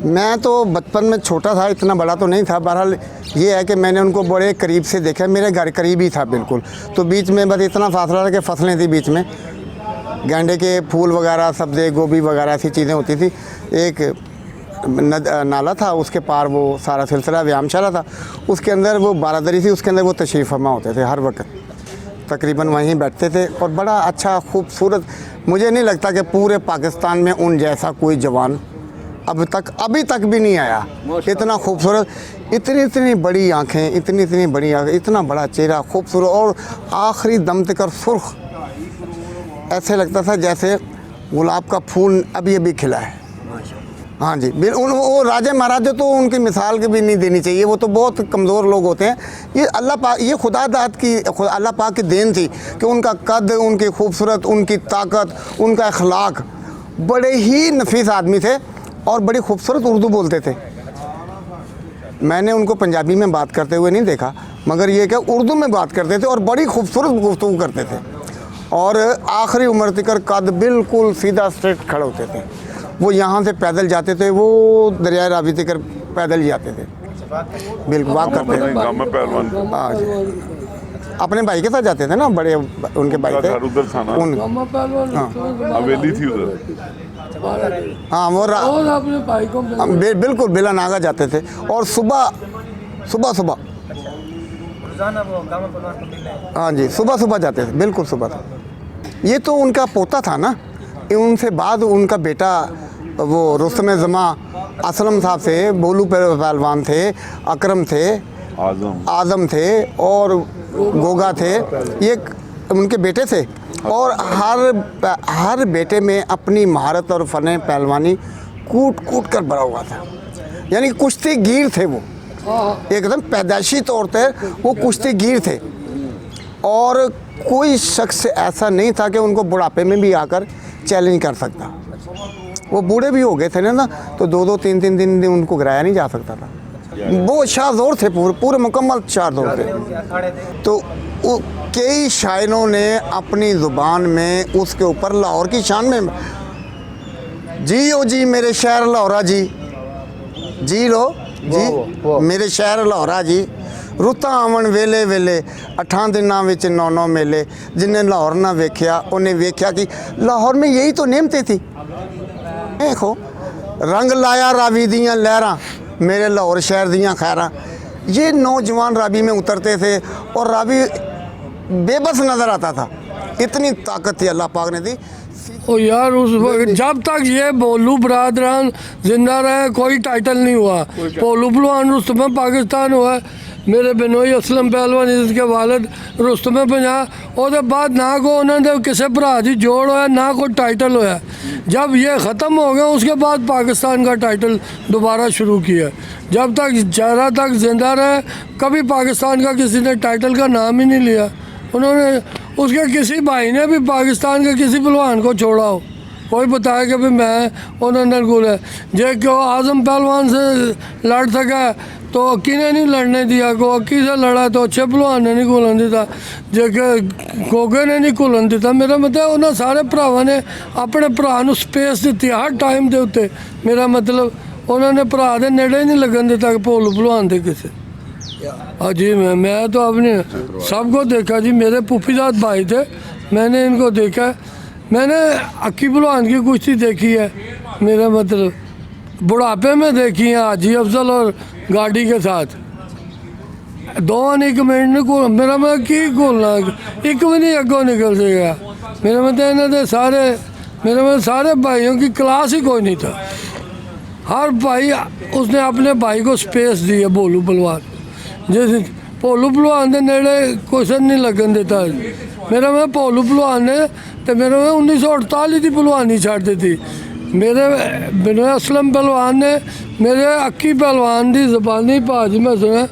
मैं तो बचपन में छोटा था, इतना बड़ा तो नहीं था। बहरहाल ये है कि मैंने उनको बड़े करीब से देखा, मेरे घर करीब ही था बिल्कुल। तो बीच में बस इतना फासला था कि फसलें थी बीच में, गेंडे के फूल वगैरह, सब्ज़ी, गोभी वगैरह ऐसी चीज़ें होती थी। एक नाला था, उसके पार वो सारा सिलसिला व्यायामशाला था, उसके अंदर वो बारादरी थी, उसके अंदर वो तशरीफ़ फरमा होते थे हर वक्त, तकरीबन वहीं बैठते थे। और बड़ा अच्छा खूबसूरत, मुझे नहीं लगता कि पूरे पाकिस्तान में उन जैसा कोई जवान अभी तक भी नहीं आया। इतना खूबसूरत, इतनी बड़ी आँखें, इतनी बड़ी आँखें, इतना बड़ा चेहरा खूबसूरत, और आखिरी दम तक सुर्ख, ऐसे लगता था जैसे गुलाब का फूल अभी खिला है। हाँ जी, वो राजे महाराजे तो उनकी मिसाल की भी नहीं देनी चाहिए, वो तो बहुत कमज़ोर लोग होते हैं। ये अल्लाह पाक, ये अल्लाह पाक की देन थी कि उनका कद, उनकी खूबसूरत, उनकी ताकत, उनका अखलाक, बड़े ही नफीस आदमी थे और बड़ी खूबसूरत उर्दू बोलते थे। मैंने उनको पंजाबी में बात करते हुए नहीं देखा, मगर ये कि उर्दू में बात करते थे और बड़ी खूबसूरत गुफ्तगू करते थे। और आखिरी उम्र तक कद बिल्कुल सीधा स्ट्रेट खड़े होते थे। वो यहाँ से पैदल जाते थे, वो दरिया रावी तक पैदल ही जाते थे, बिल्कुल वाक करते थे। हाँ जी, अपने भाई के साथ जाते थे ना, बड़े उनके भाई थे हवेली थी उधर। हाँ, वो अपने भाई को बिल्कुल बिला नागा जाते थे। और सुबह हाँ जी, सुबह जाते थे, बिल्कुल सुबह। ये तो उनका पोता था ना, उनसे बाद उनका बेटा वो रुस्तम जमा असलम साहब से, बोलू पहलवान थे, अकरम थे, आज़म थे और गोगा थे, ये उनके बेटे थे। और हर बेटे में अपनी महारत और फ़न पहलवानी कूट कर भरा हुआ था। यानी कुश्ती गिर थे वो, एकदम पैदाइशी तौर पर वो कुश्ती गिर थे। और कोई शख्स ऐसा नहीं था कि उनको बुढ़ापे में भी आकर चैलेंज कर सकता। वो बूढ़े भी हो गए थे ना, तो 2-2, 3-3 दिन उनको गिराया नहीं जा सकता था। वो शाहज़ोर थे, पूरे मुकम्मल शाहज़ोर थे। तो कई शायरों ने अपनी ज़ुबान में उसके ऊपर लाहौर की शान में, जी ओ जी मेरे शहर लाहौरा जी, जी लो जी मेरे शहर लाहौरा जी, रुत्तां आवन वेले वेले 8 दिनां विच 9 मेले, जिन्हें लाहौर ना वेख्या उन्हें वेख्या कि लाहौर में यही तो नेमतें थी। देखो, रंग लाया रावी दियाँ लहरां, मेरे लाहौर शहर दियाँ खैरां। ये नौजवान रावी में उतरते थे और रावी बेबस नज़र आता था, इतनी ताकत थी अल्लाह पाक ने दी। ओ यार, उस वक्त जब तक ये बोलू बरादरान जिंदा रहे कोई टाइटल नहीं हुआ। बोलू पहलवान रुस्तम पाकिस्तान हुआ, मेरे बिनोई असलम पहलवान जिसके वालिद रुस्तम पंजाब, और बाद ना को उन्होंने किसी भरा की जोड़ होया, ना कोई टाइटल होया। जब ये ख़त्म हो गया उसके बाद पाकिस्तान का टाइटल दोबारा शुरू किया। जब तक ज़्यादा तक जिंदा रहे कभी पाकिस्तान का किसी ने टाइटल का नाम ही नहीं लिया। उन्होंने, उसके किसी भाई ने भी पाकिस्तान के किसी पहलवान को छोड़ा हो, कोई बताया कि भाई मैं उन्होंने गुल है जे क्यों आज़म पहलवान से लड़ सका तो अक्की ने नहीं लड़ने दिया, को अक्की से लड़ा तो अच्छे पहलवान ने नहीं घुलन दिता, जे गोगे ने नहीं घुलन दिता। मेरा मतलब उन्होंने सारे भरावां ने अपने भरा नूं स्पेस दी हर टाइम के उत्ते। मेरा मतलब उन्होंने भरा के नेड़े नहीं लगन दिता कि भोलू पहलवान थे किसी। हाँ जी, मैं तो अपने सबको देखा जी, मेरे पुफीजात भाई थे, मैंने इनको देखा। मैंने अक्की पहलवान की कुश्ती देखी है, मेरा मतलब बुढ़ापे में देखी है, हाजी अफजल और गाड़ी के साथ। 2 मिनट ने को मेरा मतलब की घोलना, एक भी नहीं अगों निकल सकेगा। मेरा मतलब इन्होंने सारे भाइयों की क्लास ही कोई नहीं था। हर भाई उसने अपने भाई को स्पेस दी है। भोलू पहलवान जैसे भोलू पहलवान के नेड़े क्वेश्चन नहीं लगन देता। मेरा मैं भोलू पहलवान ने तो मेरे में 1948 की पहलवानी छड़ दी थी। मेरे असलम पहलवान ने मेरे अक्की पहलवान की जबानी भाज में सुना,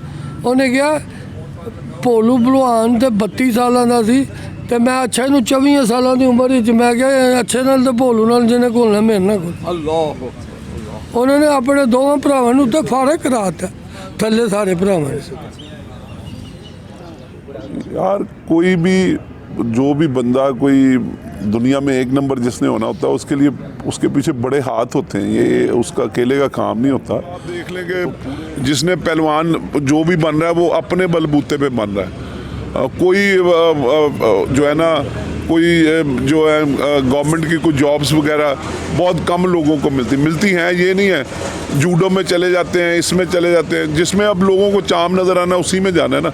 उन्हें कहा भोलू पहलवान तो 32 साल का सी तो मैं अच्छे नूं 24 साल की उम्र मैं क्या अच्छे नाल तो भोलू नाल जिन्हें घुलना मेरे नाल घुल। उन्होंने अपने दोवें भरावां नूं उत्ते फारग कराता, थल्ले सारे भरावां। यार कोई भी जो भी बंदा कोई दुनिया में एक नंबर जिसने होना होता है उसके लिए उसके पीछे बड़े हाथ होते हैं, ये उसका अकेले का काम नहीं होता। आप देख लें कि जिसने पहलवान जो भी बन रहा है वो अपने बलबूते पे बन रहा है। कोई जो है ना, कोई जो है गवर्नमेंट की कोई जॉब्स वगैरह बहुत कम लोगों को मिलती हैं, ये नहीं है। जूडो में चले जाते हैं, इसमें चले जाते हैं, जिसमें अब लोगों को चाम नज़र आना उसी में जाना है ना।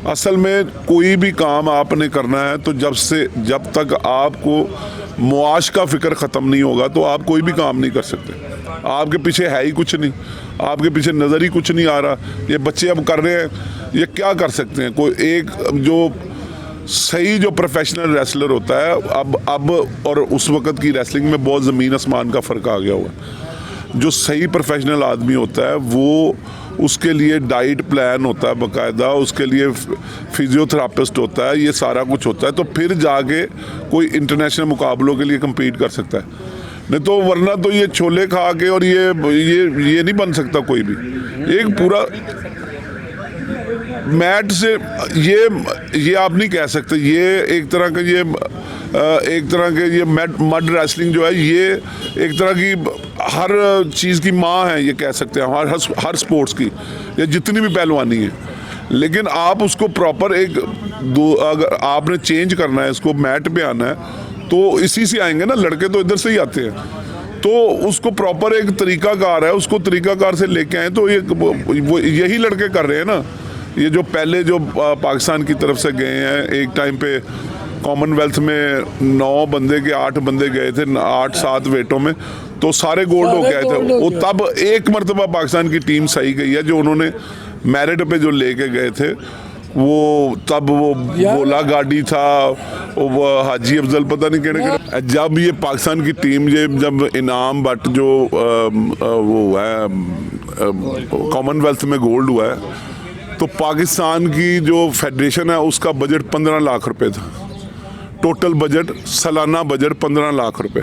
असल में कोई भी काम आपने करना है तो जब तक आपको मुआश का फ़िक्र ख़त्म नहीं होगा तो आप कोई भी काम नहीं कर सकते। आपके पीछे है ही कुछ नहीं, आपके पीछे नज़र ही कुछ नहीं आ रहा। ये बच्चे अब कर रहे हैं, ये क्या कर सकते हैं? कोई एक जो सही जो प्रोफेशनल रेसलर होता है अब और उस वक़्त की रेसलिंग में बहुत ज़मीन आसमान का फ़र्क आ गया हुआ है। जो सही प्रोफेशनल आदमी होता है वो उसके लिए डाइट प्लान होता है बाकायदा, उसके लिए फिजियोथेरापिस्ट होता है, ये सारा कुछ होता है, तो फिर जाके कोई इंटरनेशनल मुकाबलों के लिए कम्पीट कर सकता है। नहीं तो वरना तो ये छोले खा के और ये नहीं बन सकता कोई भी। एक पूरा मैट से ये आप नहीं कह सकते। ये एक तरह के ये मड रेसलिंग जो है ये एक तरह की हर चीज़ की माँ है, ये कह सकते हैं हर स्पोर्ट्स की, ये जितनी भी पहलवानी है। लेकिन आप उसको प्रॉपर अगर आपने चेंज करना है, इसको मैट पे आना है तो इसी से आएंगे ना, लड़के तो इधर से ही आते हैं। तो उसको प्रॉपर एक तरीकाकार है, उसको तरीकाकार से लेके आए तो वो यही लड़के कर रहे हैं ना। ये जो पहले जो पाकिस्तान की तरफ से गए हैं, एक टाइम पे कॉमनवेल्थ में 9 बंदे के 8 बंदे गए थे, 8-7 वेटों में, तो सारे गोल्ड हो गए थे। वो तब एक मरतबा पाकिस्तान की टीम सही गई है जो उन्होंने मेरिट पे जो लेके गए थे। वो तब वो गोला गाड़ी था, वो हाजी अफजल पता नहीं कहने। जब ये पाकिस्तान की टीम जब इनाम बट जो वो है कॉमनवेल्थ में गोल्ड हुआ है, तो पाकिस्तान की जो फेडरेशन है उसका बजट 15 लाख रुपए था। टोटल बजट, सालाना बजट 15 लाख रुपए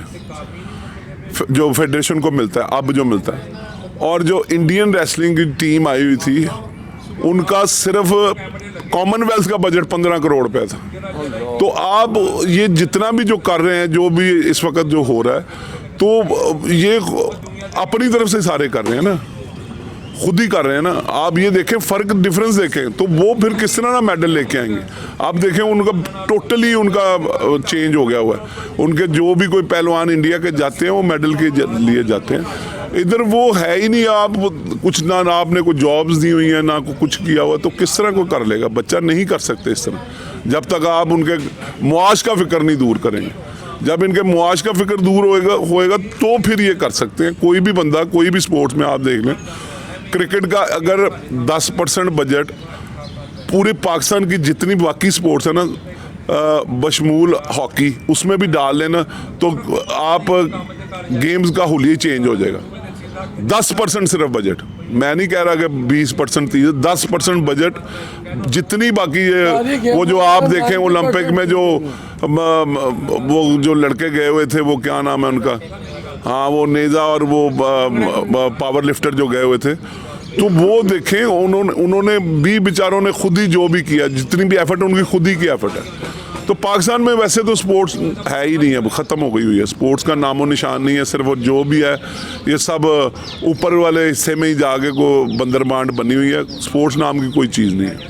जो फेडरेशन को मिलता है, अब जो मिलता है। और जो इंडियन रेसलिंग की टीम आई हुई थी उनका सिर्फ कॉमनवेल्थ का बजट 15 करोड़ रुपए था। तो आप ये जितना भी जो कर रहे हैं, जो भी इस वक्त जो हो रहा है, तो ये अपनी तरफ से सारे कर रहे हैं ना, खुद ही कर रहे हैं ना। आप ये देखें, फ़र्क डिफरेंस देखें, तो वो फिर किस तरह ना मेडल लेके आएंगे। आप देखें उनका टोटली उनका चेंज हो गया हुआ है। उनके जो भी कोई पहलवान इंडिया के जाते हैं वो मेडल के लिए जाते हैं। इधर वो है ही नहीं। आप कुछ ना आपने कोई जॉब्स दी हुई है, ना कुछ किया हुआ, तो किस तरह को कर लेगा बच्चा? नहीं कर सकते इस तरह, जब तक आप उनके मुआश का फिक्र नहीं दूर करेंगे। जब इनके मुआश का फिक्र दूर होएगा तो फिर ये कर सकते हैं। कोई भी बंदा कोई भी स्पोर्ट्स में आप देख लें, क्रिकेट का अगर 10% बजट पूरे पाकिस्तान की जितनी बाकी स्पोर्ट्स है ना, बशमूल हॉकी, उसमें भी डाल लेना तो आप गेम्स का हुलिया चेंज हो जाएगा। 10% सिर्फ बजट, मैं नहीं कह रहा कि 20%, 10% बजट जितनी बाकी है। वो जो आप देखें ओलंपिक में जो वो जो लड़के गए हुए थे, वो क्या नाम है उनका, हाँ वो नेजा और वो पावर लिफ्टर जो गए हुए थे, तो वो देखें उन्होंने भी बेचारों ने खुद ही जो भी किया, जितनी भी एफर्ट उनकी खुद ही की एफर्ट है। तो पाकिस्तान में वैसे तो स्पोर्ट्स है ही नहीं, अब ख़त्म हो गई हुई है। स्पोर्ट्स का नामो निशान नहीं है। सिर्फ वो जो भी है ये सब ऊपर वाले हिस्से में ही जाके को बंदरबांट बनी हुई है। स्पोर्ट्स नाम की कोई चीज़ नहीं है।